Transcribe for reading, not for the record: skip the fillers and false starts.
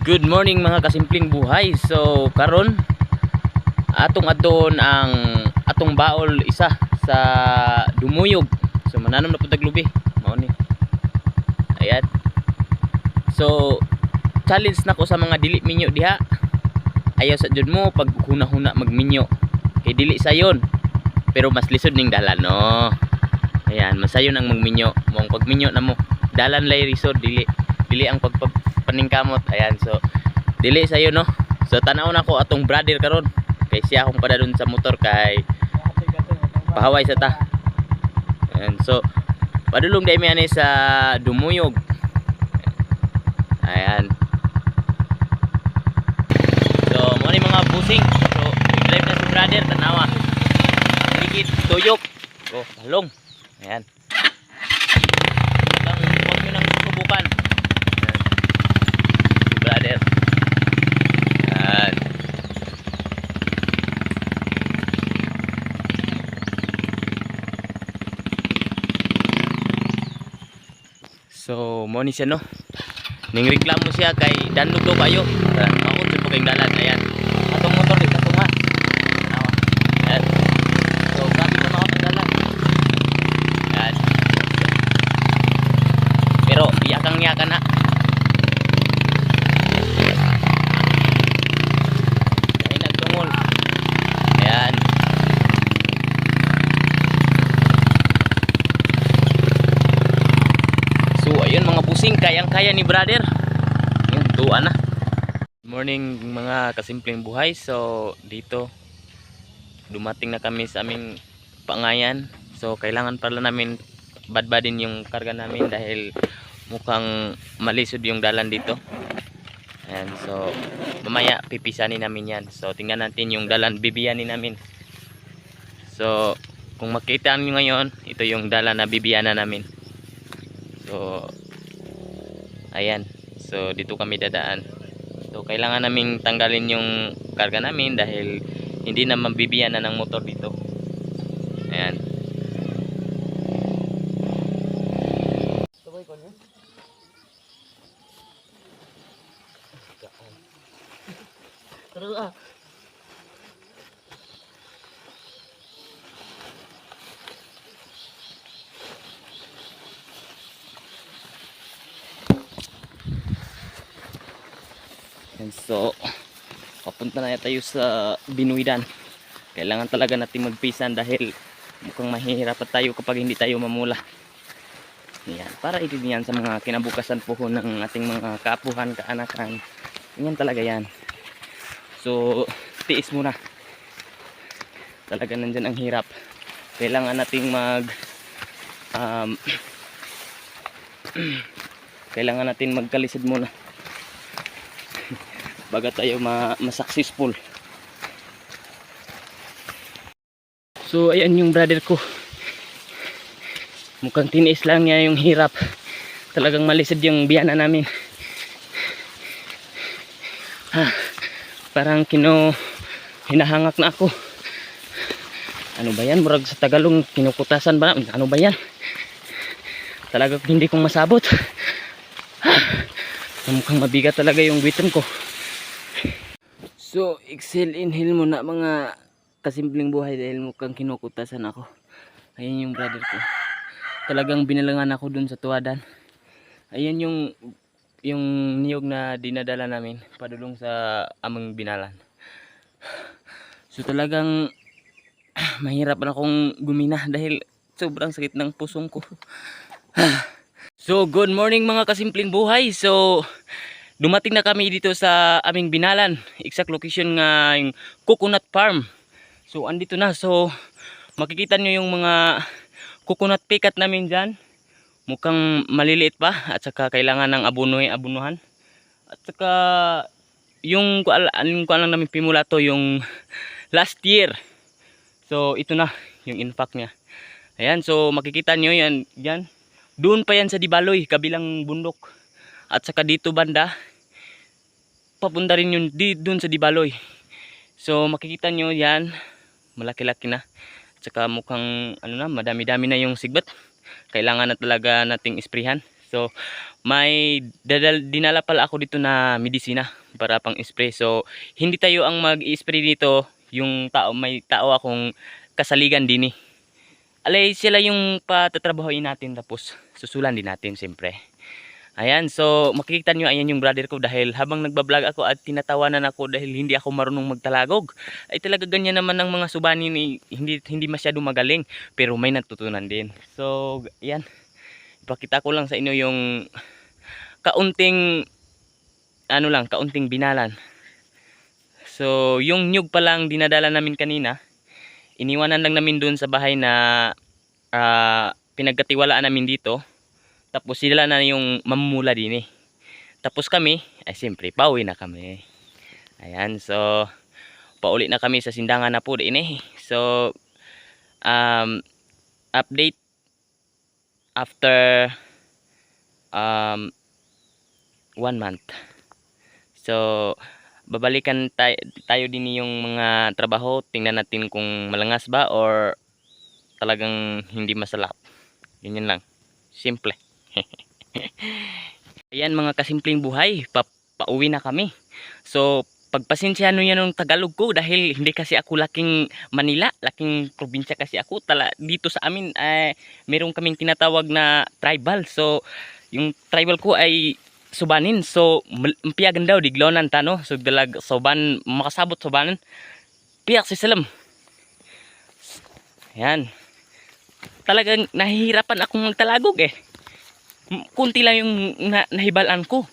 Good morning mga kasimpleng buhay. So karon atong adton ang atong baol isa sa dumuyog. So mananom na pud taglubi. Mao ni. Ayan. So challenge nako sa mga dili minyo diha. Ayaw sa jud mo pag huna-huna magminyo. Kay dili sayon. Pero mas lisod ning dalan no. Ayan, masayon ang magminyo. Mong pagminyo na mo. Dalan lay resort dili ang paningkamot. Ayan, so dili sayo no. So tanaw na ko atong brother karon kay siya akong padadon sa motor kay pahaway sa ta. Ayan, so padulong day mi ani sa dumuyog. Ayan, so mo ni mga busing. So drive na si brother tanawa ligid tuyok oh halong. Ayan, huwag nyo nang subukan brother. Ayan. So mo ni siya no, ning reklamo siya kay dandog daw kayo maot sa paging dalan. Ayan, atong motor dito nga tanawa. Ayan, so grabe na mga pagdalan. Ayan, pero iyakang yakan na. Ay nagtungol. Ayan, so ayun mga busing, kayang kaya ni brother. Yung tuwa na. Good morning mga kasimpleng buhay. So dito dumating na kami sa aming pangayan. So kailangan pala namin badbadin yung karga namin dahil mukhang malisod yung dalan dito. Ayan, so mamaya pipisanin namin yan. So tingnan natin yung dalan, bibiyanin namin. So kung makita nyo ngayon, ito yung dalan na bibiyanan namin. So ayan, so dito kami dadaan. So kailangan naming tanggalin yung karga namin dahil hindi na mabibiyanan ng motor dito. Ayan. And so papunta na tayo sa Binuidan. Kailangan talaga natin magpisan dahil mukhang mahihirapan tayo kapag hindi tayo mamula. Yan, para ito yan sa mga kinabukasan po ng ating mga kaapuhan, kaanakan. Yan talaga yan. So tiis muna. Talaga nandyan ang hirap. Kailangan nating kailangan natin magkalisod muna baga tayo ma-successful. So ayan yung brother ko, mukhang tiniis lang niya yung hirap. Talagang malisod yung biyana namin. Parang hinahangak na ako. Ano ba yan, murag sa Tagalog kinukutasan ba, ano ba yan? Talagang hindi kong masabot. Mukhang mabigat talaga yung biton ko. So exhale, inhale muna mga kasimpleng buhay dahil mukhang kinukutasan ako. Ayan yung brother ko, talagang binalangan ako dun sa tuwadan. Ayan yung niyog na dinadala namin padulong sa aming binalan. So talagang mahirap na akong gumina dahil sobrang sakit ng pusong ko. So good morning mga kasimpleng buhay. So dumating na kami dito sa aming binalan, exact location nga yung coconut farm. So andito na, so makikita nyo yung mga coconut pikat namin dyan. Mukhang maliliit pa at saka kailangan ng abunuhan. At saka yung kuan lang namin pimula to yung last year. So ito na yung impact niya. Ayan, so makikita nyo yan dyan. Doon pa yan sa Dibaloy, kabilang bundok. At saka dito banda papunta rin yun doon sa Dibaloy. So makikita nyo yan, malaki-laki na. At saka mukhang ano na, madami-dami na yung sigbat. Kailangan na talaga nating isprihan. So may dinala pala ako dito na medisina para pang spray. So hindi tayo ang mag-i-spray dito, yung tao, may tao akong kasaligan din eh. Alay sila yung patatrabahoin natin, tapos susulan din natin siyempre. Ayan, so makikita nyo, ayan yung brother ko, dahil habang nagbablog ako at tinatawanan ako dahil hindi ako marunong magtalagog. Ay talaga ganyan naman ng mga subani, hindi masyado magaling, pero may natutunan din. So ayan, ipakita ko lang sa inyo yung kaunting kaunting binalan. So yung nyug pa lang dinadala namin kanina, iniwanan lang namin dun sa bahay na pinagkatiwalaan namin dito. Tapos sila na yung mamumula din eh. Tapos kami, ay siyempre pauwi na kami. Ayan, so pauli na kami sa sindangan na po din eh. So update after 1 month. So babalikan tayo din yung mga trabaho, tingnan natin kung malangas ba or talagang hindi masalap. Yun lang, simple. Ayan mga kasimpleng buhay, pauwi na kami. So pagpasensyahan nyo yan ng Tagalog ko dahil hindi kasi ako laking Manila, laking probinsya kasi ako. Dito sa amin meron kaming tinatawag na tribal. So yung tribal ko ay subanin. So piyagan daw diglonan tano. So dalag soban makasabot sobanan. Piyak si Salam. Ayan. Talagang nahihirapan akong magtalagog eh. Kunti lang yung nahibalaan ko.